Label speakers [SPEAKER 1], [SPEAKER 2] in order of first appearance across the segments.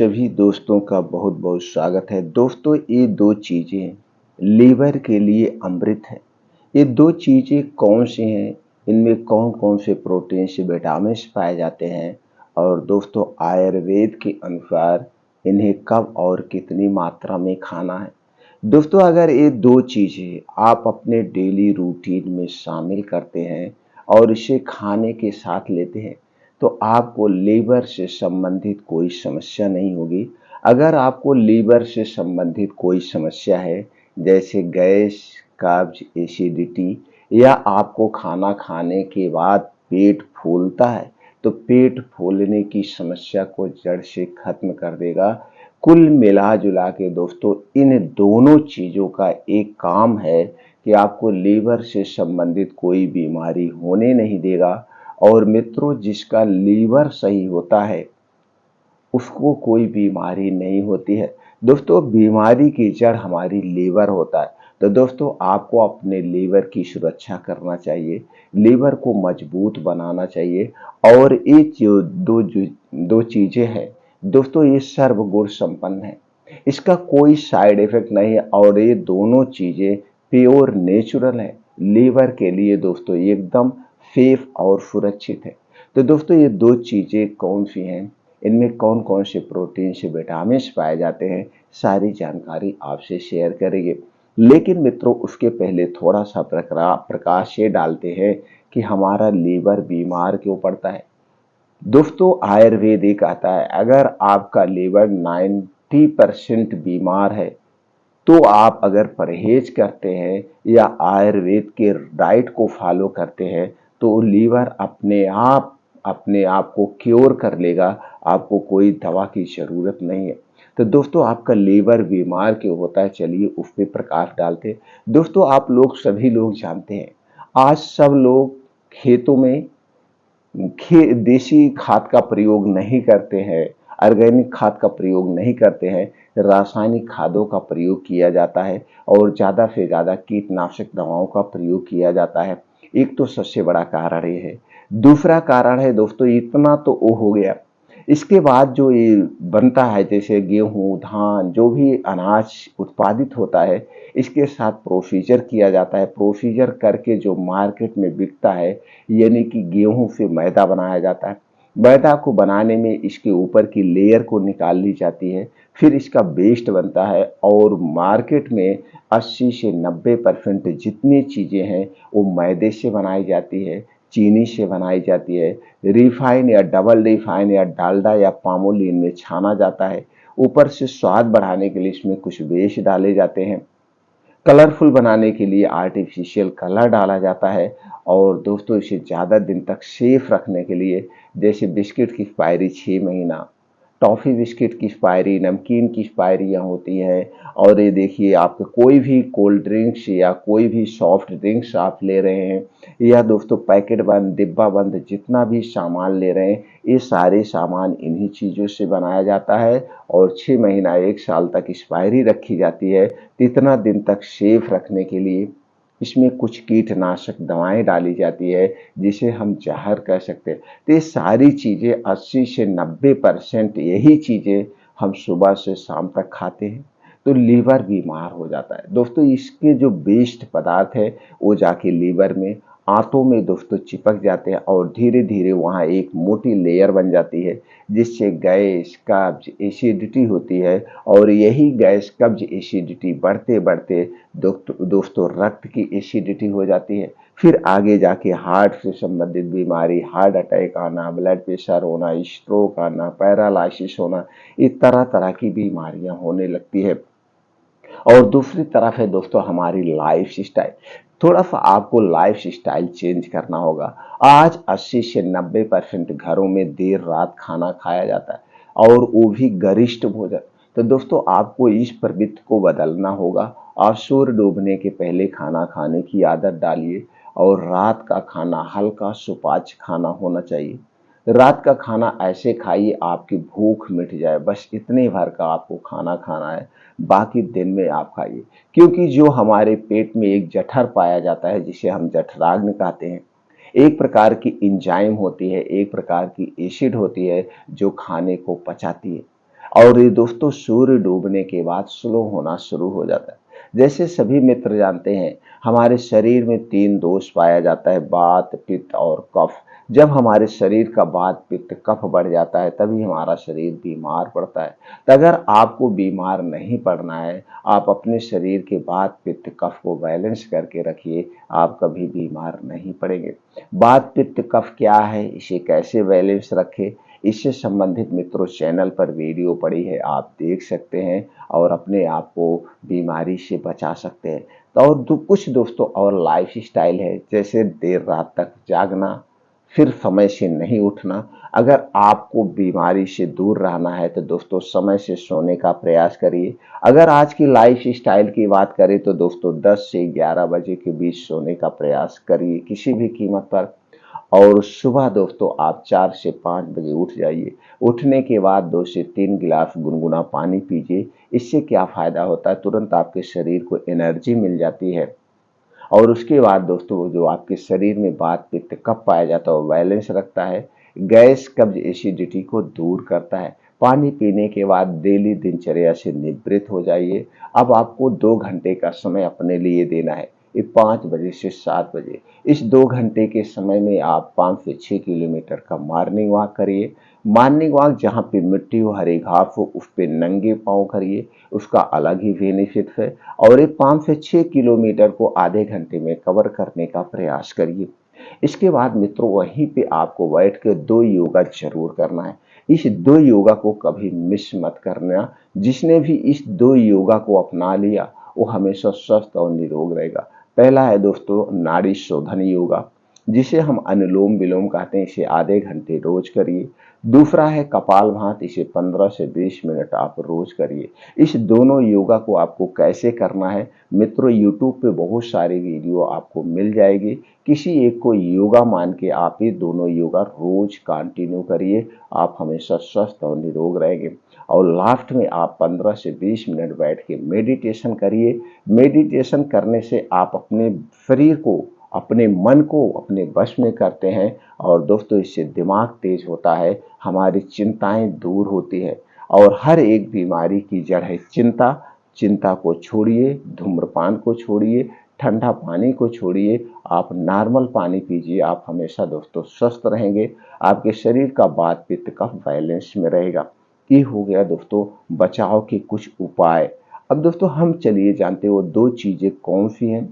[SPEAKER 1] सभी दोस्तों का बहुत बहुत स्वागत है। दोस्तों, ये दो चीज़ें लीवर के लिए अमृत है। ये दो चीज़ें कौन सी हैं, इनमें कौन कौन से प्रोटीन्स विटामिन्स पाए जाते हैं और दोस्तों आयुर्वेद के अनुसार इन्हें कब और कितनी मात्रा में खाना है। दोस्तों, अगर ये दो चीज़ें आप अपने डेली रूटीन में शामिल करते हैं और इसे खाने के साथ लेते हैं तो आपको लीवर से संबंधित कोई समस्या नहीं होगी। अगर आपको लीवर से संबंधित कोई समस्या है, जैसे गैस, कब्ज, एसिडिटी, या आपको खाना खाने के बाद पेट फूलता है, तो पेट फूलने की समस्या को जड़ से खत्म कर देगा। कुल मिला जुला के दोस्तों इन दोनों चीज़ों का एक काम है कि आपको लीवर से संबंधित कोई बीमारी होने नहीं देगा। और मित्रों, जिसका लीवर सही होता है उसको कोई बीमारी नहीं होती है। दोस्तों, बीमारी की जड़ हमारी लीवर होता है। तो दोस्तों, आपको अपने लीवर की सुरक्षा करना चाहिए, लीवर को मजबूत बनाना चाहिए। और ये दो चीज़ें हैं दोस्तों, ये सर्वगुण संपन्न है, इसका कोई साइड इफेक्ट नहीं है और ये दोनों चीज़ें प्योर नेचुरल है। लीवर के लिए दोस्तों एकदम सेफ और सुरक्षित है। तो दोस्तों, ये दो चीज़ें कौन सी हैं, इनमें कौन कौन से प्रोटीन से विटामिन्स पाए जाते हैं, सारी जानकारी आपसे शेयर करेंगे। लेकिन मित्रों, उसके पहले थोड़ा सा प्रकाश ये डालते हैं कि हमारा लीवर बीमार क्यों पड़ता है। दोस्तों, आयुर्वेद ये कहता है अगर आपका लीवर 90% बीमार है तो आप अगर परहेज करते हैं या आयुर्वेद के डाइट को फॉलो करते हैं तो लीवर अपने आप को क्योर कर लेगा। आपको कोई दवा की ज़रूरत नहीं है। तो दोस्तों, आपका लीवर बीमार क्यों होता है, चलिए उस पर प्रकाश डालते हैं। दोस्तों, आप लोग सभी लोग जानते हैं आज सब लोग खेतों में देसी खाद का प्रयोग नहीं करते हैं, ऑर्गेनिक खाद का प्रयोग नहीं करते हैं, रासायनिक खादों का प्रयोग किया जाता है और ज़्यादा से ज़्यादा कीटनाशक दवाओं का प्रयोग किया जाता है। एक तो सबसे बड़ा कारण ये है। दूसरा कारण है दोस्तों, इतना तो वो हो गया, इसके बाद जो ये बनता है जैसे गेहूँ, धान, जो भी अनाज उत्पादित होता है, इसके साथ प्रोसीजर किया जाता है। प्रोसीजर करके जो मार्केट में बिकता है, यानी कि गेहूं से मैदा बनाया जाता है। मैदा को बनाने में इसके ऊपर की लेयर को निकाल ली जाती है, फिर इसका बेस्ट बनता है और मार्केट में 80 से 90% जितनी चीज़ें हैं वो मैदे से बनाई जाती है, चीनी से बनाई जाती है, रिफाइन या डबल रिफाइन या डालडा या पामोलिन में छाना जाता है। ऊपर से स्वाद बढ़ाने के लिए इसमें कुछ बेस डाले जाते हैं, कलरफुल बनाने के लिए आर्टिफिशियल कलर डाला जाता है। और दोस्तों, इसे ज़्यादा दिन तक सेफ रखने के लिए जैसे बिस्किट की एक्सपायरी 6 महीना, टॉफ़ी बिस्किट की एक्सपायरी, नमकीन की एक्सपायरियाँ होती हैं। और ये देखिए, आप कोई भी कोल्ड ड्रिंक्स या कोई भी सॉफ्ट ड्रिंक्स आप ले रहे हैं या दोस्तों पैकेट बंद, डिब्बा बंद जितना भी सामान ले रहे हैं, ये सारे सामान इन्हीं चीज़ों से बनाया जाता है और 6 महीना 1 साल तक एक्सपायरी रखी जाती है। तो इतना दिन तक सेफ रखने के लिए इसमें कुछ कीटनाशक दवाएं डाली जाती है जिसे हम जहर कह सकते हैं। तो ये सारी चीज़ें 80 से 90% यही चीज़ें हम सुबह से शाम तक खाते हैं तो लीवर बीमार हो जाता है। दोस्तों, इसके जो वेस्ट पदार्थ है वो जाके लीवर में, आंतों में दोस्तों चिपक जाते हैं और धीरे धीरे वहाँ एक मोटी लेयर बन जाती है जिससे गैस, कब्ज, एसिडिटी होती है। और यही गैस, कब्ज, एसिडिटी बढ़ते बढ़ते दोस्तों रक्त की एसिडिटी हो जाती है। फिर आगे जाके हार्ट से संबंधित बीमारी, हार्ट अटैक आना, ब्लड प्रेशर होना, स्ट्रोक आना, पैरालिसिस होना, ये तरह तरह की बीमारियां होने लगती है। और दूसरी तरफ है दोस्तों हमारी लाइफ स्टाइल। थोड़ा सा आपको लाइफ स्टाइल चेंज करना होगा। आज 80 से 90% घरों में देर रात खाना खाया जाता है और वो भी गरिष्ठ भोजन। तो दोस्तों, आपको इस प्रवृत्ति को बदलना होगा। आप सूर्य डूबने के पहले खाना खाने की आदत डालिए और रात का खाना हल्का सुपाच्य खाना होना चाहिए। रात का खाना ऐसे खाइए आपकी भूख मिट जाए, बस इतने भर का आपको खाना खाना है, बाकी दिन में आप खाइए। क्योंकि जो हमारे पेट में एक जठर पाया जाता है जिसे हम जठराग्नि कहते हैं, एक प्रकार की एंजाइम होती है, एक प्रकार की एसिड होती है जो खाने को पचाती है। और ये दोस्तों सूर्य डूबने के बाद स्लो होना शुरू हो जाता है। जैसे सभी मित्र जानते हैं, हमारे शरीर में 3 दोष पाया जाता है, वात, पित्त और कफ। जब हमारे शरीर का वात, पित्त, कफ बढ़ जाता है तभी हमारा शरीर बीमार पड़ता है। तो अगर आपको बीमार नहीं पड़ना है, आप अपने शरीर के वात, पित्त, कफ को बैलेंस करके रखिए, आप कभी बीमार नहीं पड़ेंगे। वात, पित्त, कफ क्या है, इसे कैसे बैलेंस रखें, इससे संबंधित मित्रों चैनल पर वीडियो पड़ी है, आप देख सकते हैं और अपने आप को बीमारी से बचा सकते हैं। तो और कुछ दोस्तों और लाइफ स्टाइल है, जैसे देर रात तक जागना, फिर समय से नहीं उठना। अगर आपको बीमारी से दूर रहना है तो दोस्तों समय से सोने का प्रयास करिए। अगर आज की लाइफ स्टाइल की बात करें तो दोस्तों 10 से 11 बजे के बीच सोने का प्रयास करिए किसी भी कीमत पर। और सुबह दोस्तों आप 4 से 5 बजे उठ जाइए। उठने के बाद 2 से 3 गिलास गुनगुना पानी पीजिए। इससे क्या फ़ायदा होता है, तुरंत आपके शरीर को एनर्जी मिल जाती है। और उसके बाद दोस्तों जो आपके शरीर में वात, पित्त, कफ पाया जाता है वो बैलेंस रखता है। गैस, कब्ज, एसिडिटी को दूर करता है। पानी पीने के बाद डेली दिनचर्या से निवृत्त हो जाइए। अब आपको 2 घंटे का समय अपने लिए देना है। ये 5 बजे से 7 बजे, इस 2 घंटे के समय में आप 5 से 6 किलोमीटर का मॉर्निंग वॉक करिए। मॉर्निंग वॉक जहाँ पे मिट्टी हो, हरी घास हो, उस पे नंगे पाँव करिए, उसका अलग ही बेनिफिट है। और ये 5 से 6 किलोमीटर को आधे घंटे में कवर करने का प्रयास करिए। इसके बाद मित्रों वहीं पे आपको बैठ के 2 योगा जरूर करना है। इस 2 योगा को कभी मिस मत करना। जिसने भी इस 2 योगा को अपना लिया वो हमेशा स्वस्थ और निरोग रहेगा। पहला है दोस्तों नाड़ी शोधन योगा, जिसे हम अनुलोम विलोम कहते हैं, इसे आधे घंटे रोज करिए। दूसरा है कपालभाति, इसे 15 से 20 मिनट आप रोज करिए। इस दोनों योगा को आपको कैसे करना है मित्रों, यूट्यूब पे बहुत सारी वीडियो आपको मिल जाएगी। किसी एक को योगा मान के आप ये दोनों योगा रोज कंटिन्यू करिए, आप हमेशा स्वस्थ और निरोग रहेंगे। और लास्ट में आप 15 से 20 मिनट बैठ के मेडिटेशन करिए। मेडिटेशन करने से आप अपने शरीर को, अपने मन को अपने वश में करते हैं। और दोस्तों इससे दिमाग तेज होता है, हमारी चिंताएं दूर होती है। और हर एक बीमारी की जड़ है चिंता। चिंता को छोड़िए, धूम्रपान को छोड़िए, ठंडा पानी को छोड़िए, आप नॉर्मल पानी पीजिए, आप हमेशा दोस्तों स्वस्थ रहेंगे। आपके शरीर का वात, पित्त, कफ बैलेंस में रहेगा। ये हो गया दोस्तों बचाव के कुछ उपाय। अब दोस्तों हम चलिए जानते हो 2 चीजें कौन सी हैं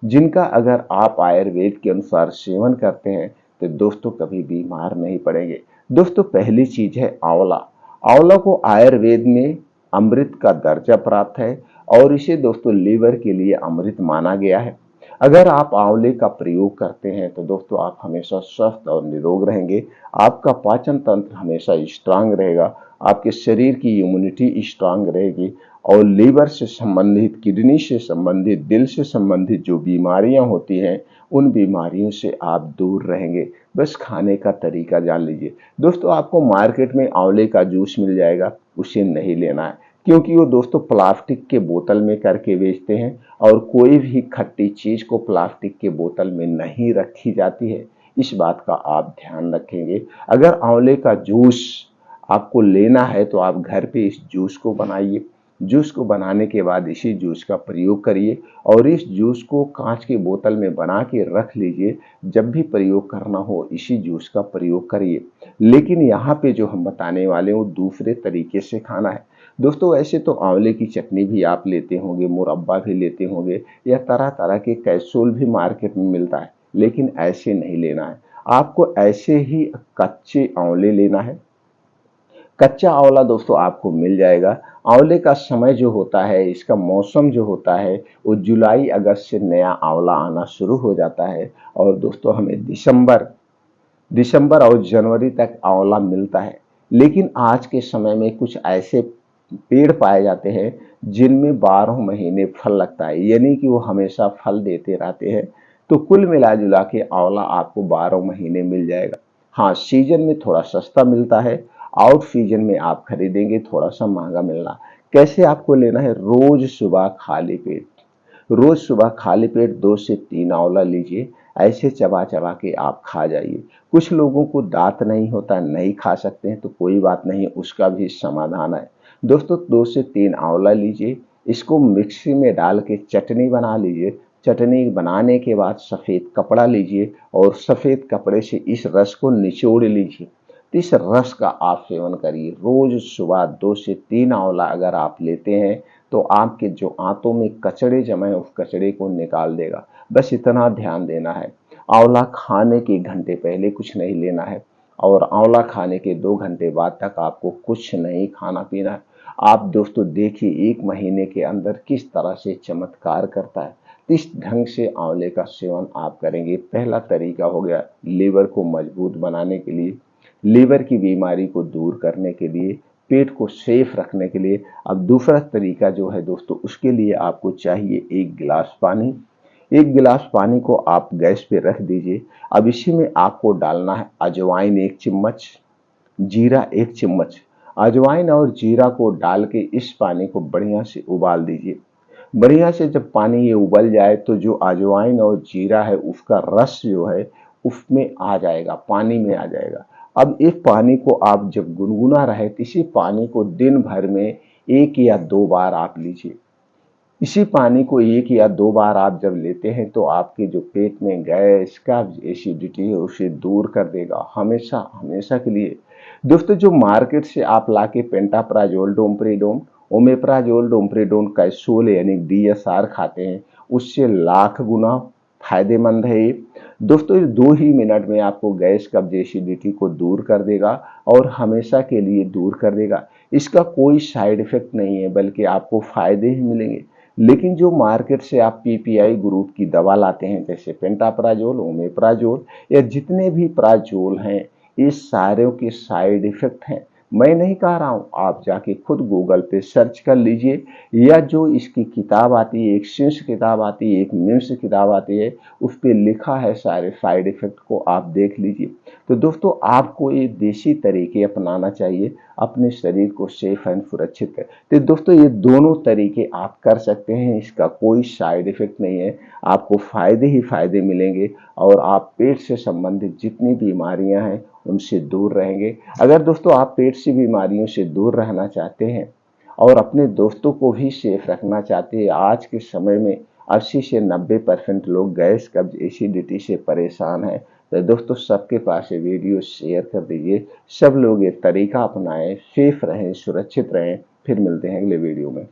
[SPEAKER 1] जिनका अगर आप आयुर्वेद के अनुसार सेवन करते हैं तो दोस्तों कभी बीमार नहीं पड़ेंगे। दोस्तों पहली चीज है आंवला। आंवला को आयुर्वेद में अमृत का दर्जा प्राप्त है और इसे दोस्तों लीवर के लिए अमृत माना गया है। अगर आप आंवले का प्रयोग करते हैं तो दोस्तों आप हमेशा स्वस्थ और निरोग रहेंगे। आपका पाचन तंत्र हमेशा स्ट्रांग रहेगा, आपके शरीर की इम्यूनिटी स्ट्रांग रहेगी। और लीवर से संबंधित, किडनी से संबंधित, दिल से संबंधित जो बीमारियां होती हैं उन बीमारियों से आप दूर रहेंगे। बस खाने का तरीका जान लीजिए। दोस्तों आपको मार्केट में आंवले का जूस मिल जाएगा, उसे नहीं लेना है, क्योंकि वो दोस्तों प्लास्टिक के बोतल में करके बेचते हैं और कोई भी खट्टी चीज को प्लास्टिक के बोतल में नहीं रखी जाती है। इस बात का आप ध्यान रखेंगे। अगर आंवले का जूस आपको लेना है तो आप घर पे इस जूस को बनाइए। जूस को बनाने के बाद इसी जूस का प्रयोग करिए और इस जूस को कांच की बोतल में बना के रख लीजिए। जब भी प्रयोग करना हो इसी जूस का प्रयोग करिए। लेकिन यहाँ पे जो हम बताने वाले हैं वो दूसरे तरीके से खाना है। दोस्तों ऐसे तो आंवले की चटनी भी आप लेते होंगे, मुरब्बा भी लेते होंगे, या तरह तरह के कैप्सूल भी मार्केट में मिलता है, लेकिन ऐसे नहीं लेना है। आपको ऐसे ही कच्चे आंवले लेना है। कच्चा आंवला दोस्तों आपको मिल जाएगा। आंवले का समय जो होता है, इसका मौसम जो होता है वो जुलाई अगस्त से नया आंवला आना शुरू हो जाता है। और दोस्तों हमें दिसंबर दिसंबर और जनवरी तक आंवला मिलता है। लेकिन आज के समय में कुछ ऐसे पेड़ पाए जाते हैं जिनमें 12 महीने फल लगता है, यानी कि वो हमेशा फल देते रहते हैं। तो कुल मिला जुला के आंवला आपको 12 महीने मिल जाएगा। हाँ, सीजन में थोड़ा सस्ता मिलता है, आउट सीजन में आप खरीदेंगे थोड़ा सा महंगा मिलना। कैसे आपको लेना है, रोज सुबह खाली पेट, रोज सुबह खाली पेट 2 से 3 आंवला लीजिए। ऐसे चबा चबा के आप खा जाइए। कुछ लोगों को दांत नहीं होता, नहीं खा सकते हैं, तो कोई बात नहीं, उसका भी समाधान है। दोस्तों 2 से 3 आंवला लीजिए, इसको मिक्सी में डाल के चटनी बना लीजिए। चटनी बनाने के बाद सफ़ेद कपड़ा लीजिए और सफ़ेद कपड़े से इस रस को निचोड़ लीजिए। तो इस रस का आप सेवन करिए। रोज सुबह 2 से 3 आंवला अगर आप लेते हैं तो आपके जो आंतों में कचड़े जमे हैं उस कचड़े को निकाल देगा। बस इतना ध्यान देना है। आंवला खाने के घंटे पहले कुछ नहीं लेना है और आंवला खाने के 2 घंटे बाद तक आपको कुछ नहीं खाना पीना है। आप दोस्तों देखिए 1 महीने के अंदर किस तरह से चमत्कार करता है। इस ढंग से आंवले का सेवन आप करेंगे। पहला तरीका हो गया लीवर को मजबूत बनाने के लिए, लीवर की बीमारी को दूर करने के लिए, पेट को सेफ रखने के लिए। अब दूसरा तरीका जो है दोस्तों, उसके लिए आपको चाहिए 1 गिलास पानी। 1 गिलास पानी को आप गैस पे रख दीजिए। अब इसी में आपको डालना है अजवाइन 1 चम्मच, जीरा 1 चम्मच। अजवाइन और जीरा को डाल के इस पानी को बढ़िया से उबाल दीजिए। बढ़िया से जब पानी ये उबल जाए तो जो अजवाइन और जीरा है उसका रस जो है उसमें आ जाएगा, पानी में आ जाएगा। अब इस पानी को आप जब गुनगुना रहे तो इसी पानी को दिन भर में 1 या 2 बार आप लीजिए। इसी पानी को 1 या 2 बार आप जब लेते हैं तो आपके जो पेट में गैस का एसिडिटी है उसे दूर कर देगा, हमेशा हमेशा के लिए। दोस्तों जो मार्केट से आप लाके पेंटाप्राजोल, डोमप्रिडोन, ओमेप्राजोल, डोमप्रिडोन, कैप्सूल यानी DSR खाते हैं, उससे लाख गुना फायदेमंद है ये। दोस्तों ये 2 ही मिनट में आपको गैस कब्ज एसिडिटी को दूर कर देगा और हमेशा के लिए दूर कर देगा। इसका कोई साइड इफेक्ट नहीं है बल्कि आपको फायदे ही मिलेंगे। लेकिन जो मार्केट से आप PPI ग्रुप की दवा लाते हैं जैसे पेंटाप्राजोल, ओमेप्राजोल या जितने भी प्राजोल हैं, ये सारों के साइड इफेक्ट हैं। मैं नहीं कह रहा हूँ, आप जाके खुद गूगल पे सर्च कर लीजिए या जो इसकी किताब आती है, एक शीर्ष किताब आती है, एक मिम्स किताब आती है, उस पर लिखा है सारे साइड इफेक्ट को आप देख लीजिए। तो दोस्तों आपको ये देसी तरीके अपनाना चाहिए अपने शरीर को सेफ एंड सुरक्षित कर। तो दोस्तों ये दोनों तरीके आप कर सकते हैं, इसका कोई साइड इफेक्ट नहीं है, आपको फायदे ही फायदे मिलेंगे और आप पेट से संबंधित जितनी बीमारियां हैं उनसे दूर रहेंगे। अगर दोस्तों आप पेट से बीमारियों से दूर रहना चाहते हैं और अपने दोस्तों को भी सेफ रखना चाहते हैं, आज के समय में 80 से 90% लोग गैस कब्ज एसिडिटी से परेशान हैं। तो दोस्तों सबके पास ये वीडियो शेयर कर दीजिए, सब लोग ये तरीका अपनाएं, सेफ रहें, सुरक्षित रहें। फिर मिलते हैं अगले वीडियो में।